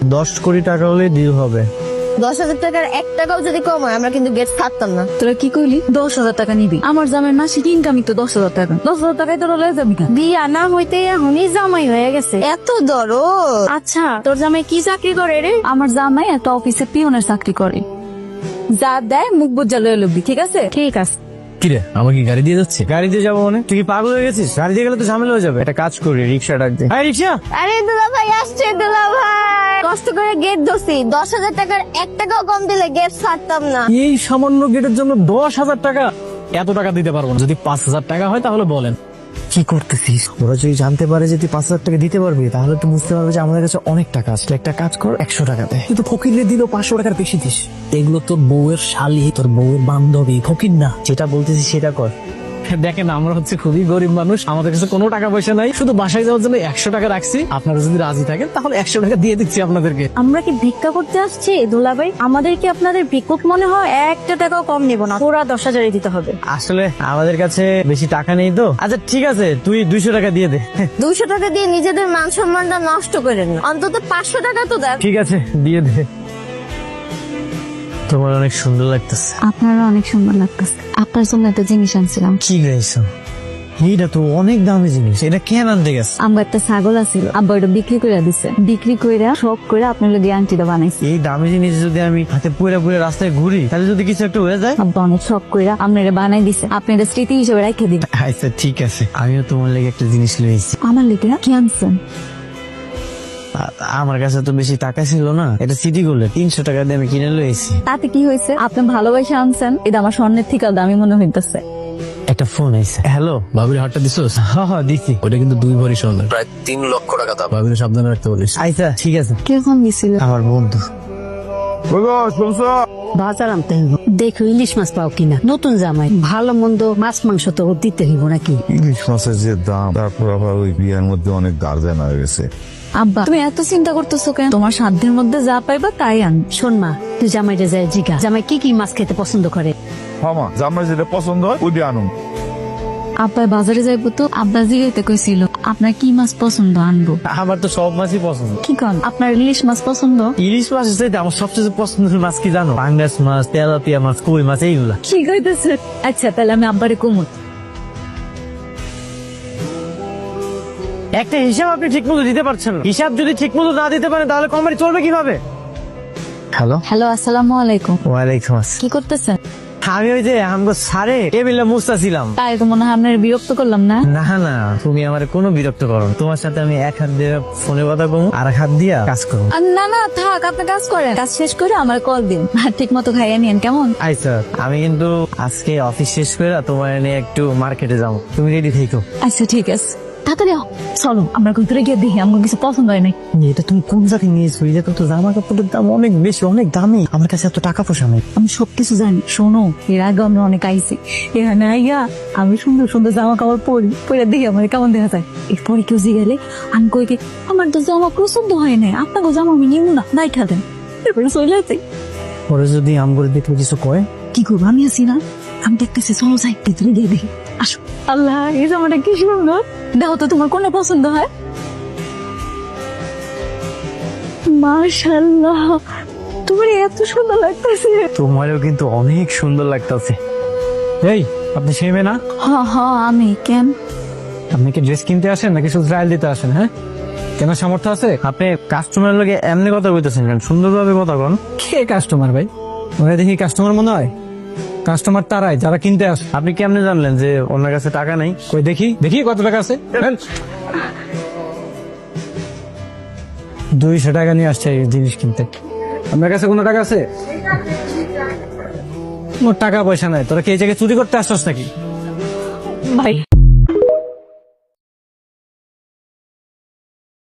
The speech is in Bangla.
10 কোটি টাকা হলে ডিল হবে। 10,000 টাকার 1 টাকাও যদি কম হয় আমরা কিন্তু গেট ছাড়তাম না। তোরা কি কইলি 10,000 টাকা নিবি? আমার জামাই মাসিক ইনকামই তো 10,000 টাকা। 10,000 টাকায় তোরা লয়ে যাবি কেন? বিয়া না হইতে এখনই জামাই হয়ে গেছে, এত দরদ। আচ্ছা তোর জামাই কি চাকরি করে রে? আমার জামাই একটা অফিসে পিওনের চাকরি করে। যা দেয় মুখ বুঝা লয়ে লবি, ঠিক আছে? ঠিক আছে। কিরে আমাকে কি গাড়ি দিয়ে যাচ্ছে? গাড়ি দিয়ে যাবো মানে? তুই কি পাগল হয়ে গেছিস? গাড়ি দিয়ে গেলে তো ঝামেলা হয়ে যাবে। একটা কাজ করি, রিক্সা ডাক দে। হ্যাঁ রিক্সা। আরে দুলা ভাই আসছে, দুলা ভাই কষ্ট করে গেট ধরছি, 10,000 টাকার 1 টাকাও কম দিলে গেট ছাড়তাম না। এই সামান্য গেটের জন্য 10,000 টাকা? এত টাকা দিতে পারবো না। যদি 5,000 টাকা হয় তাহলে বলেন। কি করতেছিস? ওরা যদি জানতে পারে যে তুই 5,000 টাকা দিতে পারবি তাহলে তো বুঝতে পারবে যে আমাদের কাছে অনেক টাকা আছে। একটা কাজ কর, 100 টাকা দে। কিন্তু ফকিরে দিল 500 টাকার বেশি দিস। এগুলো তোর বউয়ের শালি, তোর বউয়ের বান্ধবী, ফকির না। যেটা বলতেছিস সেটা কর। দেখেন আমরা হচ্ছে খুবই গরিব মানুষ, আমাদের কাছে কোনো টাকা পয়সা নাই, শুধু বাসায় যাওয়ার জন্য 100 টাকা রাখছি। আপনারা যদি রাজি থাকেন তাহলে 100 টাকা দিয়ে দিচ্ছি আপনাদেরকে। আমরা কি ভিক্ষা করতে আসছি দুলা ভাই? আমাদের কি আপনাদের ভিক্ষুক মনে হয়? 1 টাকাও কম নেব না, পুরা 10,000 দিতে হবে। আসলে আমাদের কাছে বেশি টাকা নেই তো। আচ্ছা ঠিক আছে, তুই 200 টাকা দিয়ে দে। 200 টাকা দিয়ে নিজেদের মান সম্মানটা নষ্ট করেন না, অন্তত 500 টাকা তো দেন। ঠিক আছে দিয়ে দে। তোমার অনেক সুন্দর লাগতেছে। আপনারও অনেক সুন্দর লাগতেছে। আপনার জন্য একটা জিনিস আনছিলাম। কি গাইছো? এইটা তো অনেক দামি জিনিস, এটা কেন আনতে গেছে? আমার একটা ছাগল আছিল, আব্বা ওটা বিক্রি করে দিছে। বিক্রি কইরা সব করে আপনার লগে আংটিটা বানাইছে। এই দামি জিনিস যদি আমি হাতে পুরে পুরে রাস্তায় ঘুরি তাহলে যদি কিছু একটা হয়ে যায়? আব্বা অনেক শখ কইরা আপনারা বানাই দিছে, আপনি এটা স্মৃতি হিসেবে রেখে দিন। আচ্ছা ঠিক আছে, আমিও তোমার লেগে একটা জিনিস লইছি। আমার লেগে কি আনছেন? আমার কাছে তো বেশি টাকা ছিল না, এটা সিটি গোল্ড 300 টাকা দিয়ে আমি কিনে লইছি। তাতে কি হয়েছে? আপনি ভালোবাসা আনছেন, এটা আমার স্বর্ণের থেকে দামি মনে হইতেছে। একটা ফোন আইছে। হ্যালো, ভাবির হাটটা দিছোস? হ্যাঁ দিছি। ওটা কিন্তু 2 ভরি সোনা, প্রায় 3 লক্ষ টাকা দাম। ভাবির সাবধানে রাখতে বলিস। আচ্ছা ঠিক আছে। কে ফোন দিছিল? আমার বন্ধু। বাজার আনতে হইব, দেখো ইলিশ মাছ পাও কিনা। নতুন জামাই, ভালো মন্দ মাছ মাংস তো দিতে হইব নাকি। ইলিশ মাছের যে দাম, তারপর আবার ওই বিয়ের মধ্যে অনেক গার্জেন হয়ে গেছে। আব্বা তুমি এত চিন্তা করতেছো কেন? তোমার সাধ্যের মধ্যে যা পাইবা তাই আন। শোন মা, তুই জামাইটা যায় জিগা, জামাই কি কি মাছ খেতে পছন্দ করে। মামা জামাই যেটা পছন্দ হয় ওইটা আনুন। আব্বা বাজারে যাইবো তো, আব্বা জিগাইতে কইছিল আপনার কি মাছ পছন্দ আনবো। আমার তো সব মাছই পছন্দ। কি কন, আপনার ইলিশ মাছ পছন্দ? ইলিশ মাছ চাইতে আমার সবচেয়ে পছন্দের মাছ কি জানো? পাঙ্গাস মাছ, তেলাপিয়া মাছ, কই মাছ, এইগুলা। কি কইতেছে? আচ্ছা তাহলে আমি আব্বারে কমু। একটা হিসাব আপনি ঠিক মতো দিতে পারছেন না। হিসাব যদি ঠিক মতো না দিতে পারেন তাহলে কোম্পানি চলবে কিভাবে? হ্যালো। হ্যালো, আসসালামু আলাইকুম। ওয়ালাইকুম আসসালাম। কি করতেছেন? আমি ওই যে আমগো সারে টেবিলে মুছতাছিলাম। তাই তো মনে হয় আপনার বিরক্ত করলাম না? না না, তুমি আমার কোনো বিরক্ত করো না। তোমার সাথে আমি এক হাত দিয়ে ফোনে কথা কমু, আর এক হাত দিয়া কাজ করবো। না না থাক, আপনি কাজ করেন, কাজ শেষ করে আমার কল দিন। আর ঠিক মতো খাইয়ে নিন কেমন? আচ্ছা আমি কিন্তু আজকে অফিস শেষ করে তোমার নিয়ে একটু মার্কেটে যাবো, তুমি রেডি থেকো। আচ্ছা ঠিক আছে, তাড়াতাড়ি চলো, আমরা ভিতরে গিয়ে দেখি আমার কিছু পছন্দ হয় নাই। এটা তুমি কোন জায়গায় নিয়েছো? এটা তো জামা কাপড়ের দাম অনেক বেশি, অনেক দামি। আমার কাছে এত টাকা পয়সা নেই। আমি সবকিছু জানি। শোনো, এর আগে আমরা অনেক আইছি, এখানে আইয়া আমি সুন্দর সুন্দর জামা কাপড় পরে দেখি আমার কেমন দেখা যায়। এরপরে কেউ জিগালে আমি কই কি আমার তো জামা পছন্দ হয় না, আপনাকে জামা আমি নিব না, নাই খাতেন। এরপরে চলে যাই। ওরা যদি আম করে দেখলে কিছু কয়? কি করবো, আমি আছি না, আমি দেখতেছি, চলো যাই ভিতরে গিয়ে দেখি। আসো। আল্লাহ, এই জামাটা কি সুন্দর, দেখো তো তোমার কোনটা পছন্দ হয়। মাশাআল্লাহ, তোমার এত সুন্দর লাগতেছে। তোমারও কিন্তু অনেক সুন্দর লাগতেছে। এই আপনি সেই মেয়ে না? হ্যাঁ হ্যাঁ আমি। কেন? আপনি কি ড্রেস কিনতে আসেন নাকি শুধু ট্রায়াল দিতে আসেন? হ্যাঁ, কেন সামর্থ্য আছে? আপনি কাস্টমারের লগে এমনি কথা বলতেছেন কেন? সুন্দরভাবে কথা বল। কে কাস্টমার ভাই? ওরা দেখি কাস্টমার মনে হয়। কাস্টমার তারাই যারা কিনতে আসে। আপনি কেমনে জানলেন যে ওনার কাছে টাকা নাই? কই দেখি দেখি কত টাকা আছে। 200 টাকা নিয়ে আসছে এই জিনিস কিনতে। আপনার কাছে কোনো টাকা আছে? মোর টাকা পয়সা নাই। তোরা কি এই জায়গায় চুরি করতে আসছস নাকি? ভাই